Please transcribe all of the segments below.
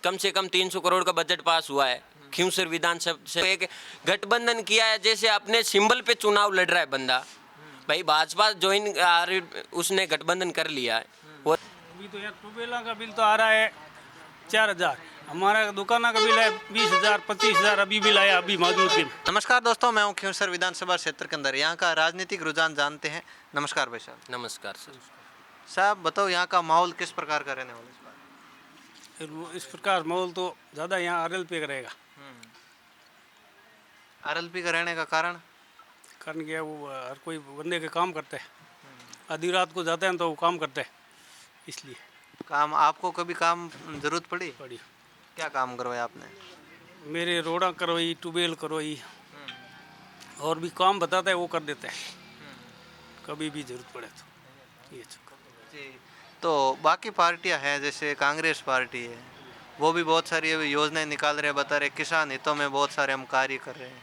कम से कम 300 करोड़ का budget pass हुआ है। खिंवसर विधानसभा से एक गठबंधन किया है, जैसे अपने सिंबल पे चुनाव लड़ रहा है बंदा। भाई भाजपा ज्वाइन उसने गठबंधन कर लिया है। वो अभी तो यार ट्यूबवेल का बिल तो आ रहा है 4,000, हमारा दुकान का बिल है 20,000 25,000 अभी बिल आया, अभी मौजूद दिन। नमस्कार दोस्तों, मैं हूँ खिंवसर विधानसभा क्षेत्र के अंदर। यहाँ का राजनीतिक रुझान जानते हैं। नमस्कार भाई साहब। नमस्कार सर। साहब बताओ, यहाँ का माहौल किस प्रकार का रहने वाला है इस बार? इस प्रकार माहौल तो ज़्यादा यहाँ RLP का रहेगा। आरएलपी का रहने का कारण? कारण क्या, वो हर कोई बंदे के काम करते हैं, आधी रात को जाते हैं तो वो काम करते हैं, इसलिए काम आपको कभी काम जरूरत पड़ी? बड़ी क्या काम करवाया आपने? मेरे रोड़ा करवाई, ट्यूबवेल करवाई, और भी काम बताता है वो कर देता है, कभी भी जरूरत पड़े तो। ये चक्कर। जी, तो बाकी पार्टियां हैं, जैसे कांग्रेस पार्टी है, वो भी बहुत सारी अभी योजनाएं निकाल रहे हैं, बता रहे किसान हितों में बहुत सारे हम कार्य कर रहे हैं,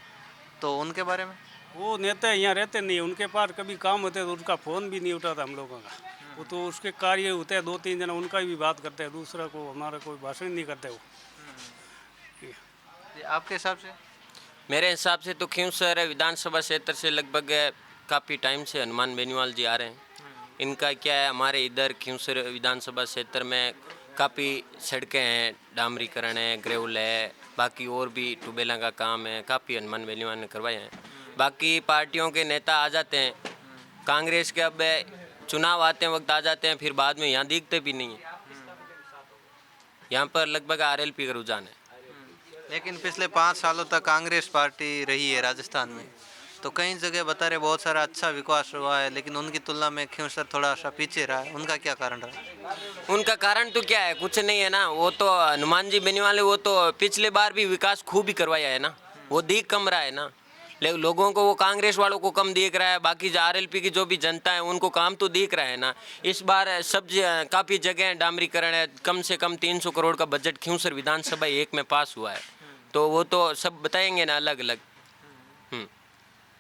तो उनके बारे में? वो नेता यहाँ रहते नहीं, उनके पास कभी काम होते तो उसका फ़ोन भी नहीं उठाता हम लोगों का। वो तो उसके कार्य होते हैं 2-3 जना, उनका भी बात करते हैं, दूसरा को हमारा कोई भाषण नहीं करते वो। जी, आपके हिसाब से? मेरे हिसाब से तो खिंवसर विधानसभा क्षेत्र से लगभग काफ़ी टाइम से हनुमान बेनीवाल जी आ रहे हैं। इनका क्या है, हमारे इधर खिंवसर विधानसभा क्षेत्र में काफ़ी सड़कें हैं, डामरीकरण है, ग्रेवल है, बाकी और भी ट्यूबवेलों का काम है, काफ़ी हनुमान बेनीवाल ने करवाए हैं। बाकी पार्टियों के नेता आ जाते हैं, कांग्रेस के अब चुनाव आते वक्त आ जाते हैं, फिर बाद में यहाँ दिखते भी नहीं है। यहाँ पर लगभग RLP का रुझान है। लेकिन पिछले 5 सालों तक कांग्रेस पार्टी रही है राजस्थान में, तो कई जगह बता रहे बहुत सारा अच्छा विकास हुआ है, लेकिन उनकी तुलना में खिंवसर थोड़ा सा पीछे रहा है। उनका क्या कारण रहा? उनका कारण तो क्या है, कुछ नहीं है ना। वो तो हनुमान जी बेनीवाल, वो तो पिछले बार भी विकास खूब ही करवाया है ना, वो दिख कम रहा है ना। लेकिन लोगों को, वो कांग्रेस वालों को कम दिख रहा है, बाकी जो RLP की जो भी जनता है उनको काम तो दिख रहा है ना। इस बार सब काफ़ी जगह डामरीकरण है, कम से कम 300 करोड़ का बजट खिंवसर विधानसभा एक में पास हुआ है, तो वो तो सब बताएंगे ना अलग अलग।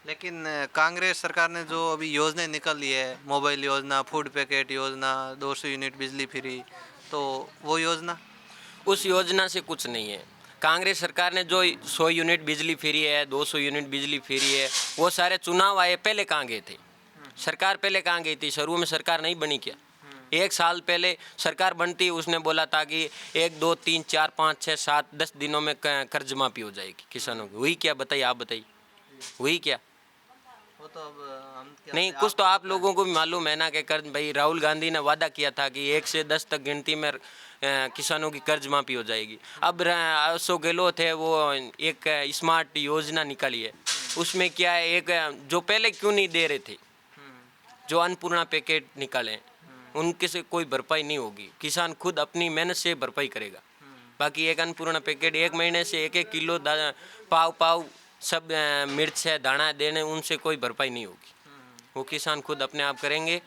लेकिन कांग्रेस सरकार ने जो अभी योजनाएं निकाली है, मोबाइल योजना, फूड पैकेट योजना, 200 यूनिट बिजली फ्री, तो वो योजना? उस योजना से कुछ नहीं है। कांग्रेस सरकार ने जो 100 यूनिट बिजली फ्री है, 200 यूनिट बिजली फ्री है, वो सारे चुनाव आए पहले कहाँ गए थे? सरकार पहले कहाँ गई थी? शुरू में सरकार नहीं बनी क्या? 1 साल पहले सरकार बनती, उसने बोला था कि 1 2 3 4 5 6 7 10 दिनों में कर्ज माफी हो जाएगी किसानों की। हुई क्या? बताइए, आप बताइए, हुई क्या? वो तो अब हम क्या नहीं, कुछ तो आप लोगों को भी मालूम है ना कि कर्ज, भाई राहुल गांधी ने वादा किया था कि 1 से 10 तक गिनती में किसानों की कर्ज माफी हो जाएगी। अब अशोक गहलोत है, वो एक स्मार्ट योजना निकाली है, उसमें क्या है, एक जो पहले क्यों नहीं दे रहे थे, जो अन्नपूर्णा पैकेट निकाले, उनके से कोई भरपाई नहीं होगी, किसान खुद अपनी मेहनत से भरपाई करेगा। बाकी एक अन्नपूर्णा पैकेट 1 महीने से 1-1 किलो पाव सब मिर्च है, दाना देने, उनसे कोई भरपाई नहीं होगी, वो किसान खुद अपने आप करेंगे।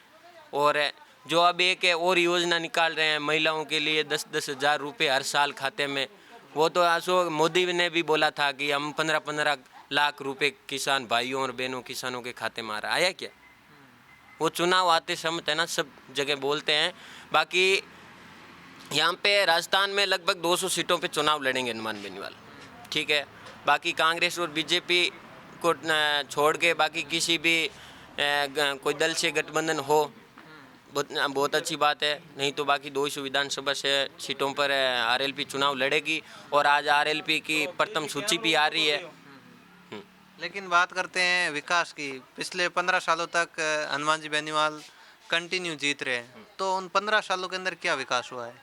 और जो अब एक और योजना निकाल रहे हैं महिलाओं के लिए, 10-10 हज़ार रुपये हर साल खाते में, वो तो अशोक मोदी ने भी बोला था कि हम 15-15 लाख रुपए किसान भाइयों और बहनों किसानों के खाते में आ रहा। आया क्या? वो चुनाव आते समय है ना, सब जगह बोलते हैं। बाकी यहाँ पे राजस्थान में लगभग 200 सीटों पे चुनाव लड़ेंगे हनुमान बेनीवाल, ठीक है। बाकी कांग्रेस और बीजेपी को छोड़ के बाकी किसी भी कोई दल से गठबंधन हो, बहुत अच्छी बात है। नहीं तो बाकी 200 विधानसभा से सीटों पर RLP चुनाव लड़ेगी, और आज RLP की प्रथम सूची भी आ रही है। लेकिन बात करते हैं विकास की। पिछले 15 सालों तक हनुमान जी बेनीवाल कंटिन्यू जीत रहे हैं, तो उन 15 सालों के अंदर क्या विकास हुआ है?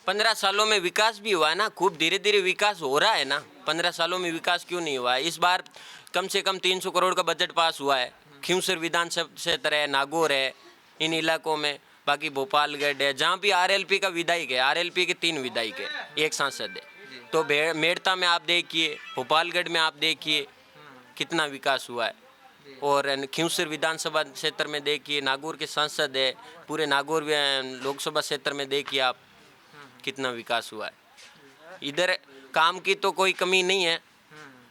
15 सालों में विकास भी हुआ है ना, खूब धीरे धीरे विकास हो रहा है ना। 15 सालों में विकास क्यों नहीं हुआ है? इस बार कम से कम 300 करोड़ का बजट पास हुआ है। खिंवसर विधानसभा क्षेत्र है, नागौर है, इन इलाकों में, बाकी भोपालगढ़ है, जहाँ भी RLP का विधायक है, RLP के 3 विधायक है, 1 सांसद है। तो मेड़ता में आप देखिए, भोपालगढ़ में आप देखिए कितना विकास हुआ है। और खिंवसर विधानसभा क्षेत्र में देखिए, नागौर के सांसद है, पूरे नागौर लोकसभा क्षेत्र में देखिए आप कितना विकास हुआ है। इधर काम की तो कोई कमी नहीं है।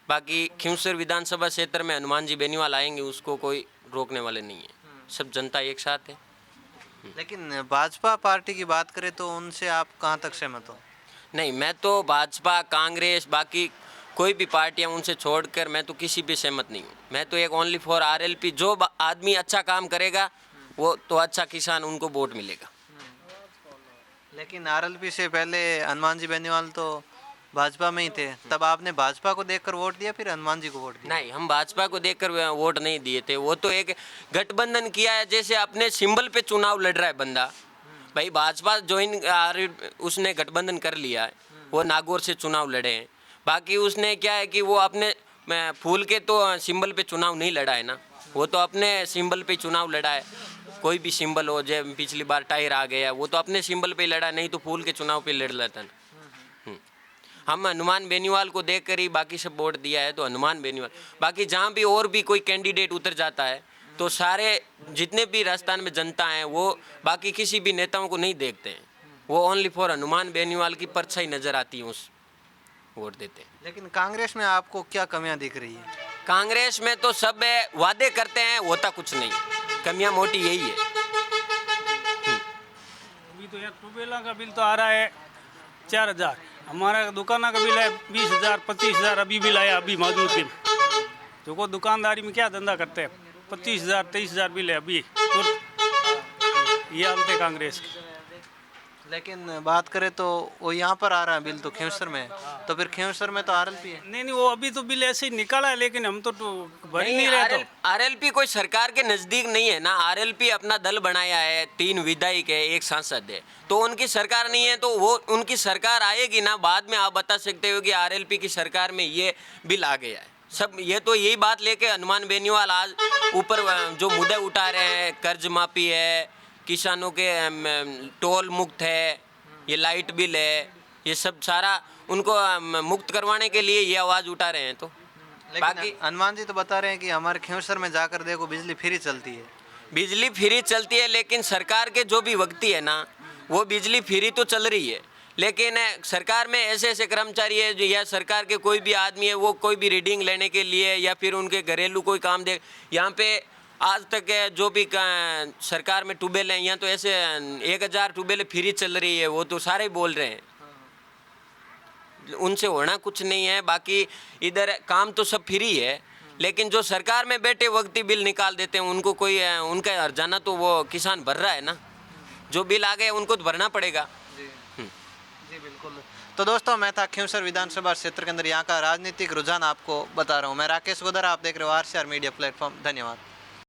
बाकी खिंवसर विधानसभा क्षेत्र में हनुमान जी बेनीवाल आएंगे, उसको कोई रोकने वाले नहीं है, सब जनता एक साथ है। लेकिन भाजपा पार्टी की बात करें तो उनसे आप कहाँ तक सहमत हो? नहीं, मैं तो भाजपा, कांग्रेस, बाकी कोई भी पार्टियां उनसे छोड़कर मैं तो किसी भी सहमत नहीं हूँ। मैं तो एक ओनली फॉर आरएलपी, जो आदमी अच्छा काम करेगा वो तो अच्छा किसान, उनको वोट मिलेगा। लेकिन आरएलपी से पहले हनुमान जी बेनीवाल तो भाजपा में ही थे, तब आपने भाजपा को देखकर वोट दिया फिर हनुमान जी को वोट दिया? नहीं, हम भाजपा को देखकर वोट नहीं दिए थे। वो तो एक गठबंधन किया है, जैसे अपने सिंबल पे चुनाव लड़ रहा है बंदा। भाई भाजपा ज्वाइन, उसने गठबंधन कर लिया है, वो नागौर से चुनाव लड़े हैं। बाकी उसने क्या है कि वो अपने फूल के तो सिंबल पे चुनाव नहीं लड़ा है ना, वो तो अपने सिंबल पे चुनाव लड़ा है। कोई भी सिंबल हो, जब पिछली बार टायर आ गया, वो तो अपने सिंबल पे लड़ा, नहीं तो फूल के चुनाव पे लड़ लेता ना। हम हनुमान बेनीवाल को देख कर ही बाकी सब वोट दिया है, तो हनुमान बेनीवाल। बाकी जहाँ भी और भी कोई कैंडिडेट उतर जाता है तो सारे जितने भी राजस्थान में जनता है वो बाकी किसी भी नेताओं को नहीं देखते हैं, वो ओनली फॉर हनुमान बेनीवाल की परछाई नजर आती है, उस वोट देते हैं। लेकिन कांग्रेस में आपको क्या कमियां दिख रही है? कांग्रेस में तो सब वादे करते हैं, होता कुछ नहीं, कमियां मोटी यही है। अभी तो यार ट्यूबवेला का बिल तो आ रहा है 4,000, हमारा दुकाना का बिल है 20,000 25,000 अभी बिल आया, अभी मौजूद के जो को दुकानदारी में क्या धंधा करते हैं, 25,000 23,000 बिल है अभी। तो ये हालत है कांग्रेस की। लेकिन बात करें तो वो यहाँ पर आ रहा है बिल तो खींवसर में है, तो फिर खींवसर में तो आरएलपी है। नहीं नहीं, वो अभी तो बिल ऐसे ही निकाला है, लेकिन हम तो भर ही नहीं रहे। तो आरएलपी कोई सरकार के नजदीक नहीं है ना, आरएलपी अपना दल बनाया है, 3 विधायक है, 1 सांसद है, तो उनकी सरकार नहीं है। तो वो उनकी सरकार आएगी ना, बाद में आप बता सकते हो कि आरएलपी की सरकार में ये बिल आ गया है। सब ये तो यही बात लेके हनुमान बेनीवाल आज ऊपर जो मुद्दे उठा रहे हैं, कर्ज माफी है, किसानों के टोल मुक्त है, ये लाइट बिल है, ये सब सारा उनको मुक्त करवाने के लिए ये आवाज़ उठा रहे हैं। तो लेकिन हनुमान जी तो बता रहे हैं कि हमारे खींवसर में जाकर देखो बिजली फ्री चलती है। बिजली फ्री चलती है, लेकिन सरकार के जो भी व्यक्ति है ना, वो बिजली फ्री तो चल रही है, लेकिन सरकार में ऐसे ऐसे कर्मचारी है जो, या सरकार के कोई भी आदमी है, वो कोई भी रीडिंग लेने के लिए या फिर उनके घरेलू कोई काम दे, यहाँ पे आज तक है जो भी सरकार में ट्यूबवेल हैं, यहाँ तो ऐसे 1,000 ट्यूबवेल फ्री चल रही है, वो तो सारे बोल रहे हैं, उनसे होना कुछ नहीं है। बाकी इधर काम तो सब फ्री है, लेकिन जो सरकार में बैठे व्यक्ति बिल निकाल देते हैं, उनको कोई उनका हर्जाना तो वो किसान भर रहा है ना, जो बिल आ गए उनको तो भरना पड़ेगा। जी बिल्कुल। तो दोस्तों, मैं था खींवसर विधानसभा क्षेत्र के अंदर यहाँ का राजनीतिक रुझान आपको बता रहा हूँ। मैं राकेश गोदरा, आप देख रहे हो RCR मीडिया प्लेटफॉर्म। धन्यवाद।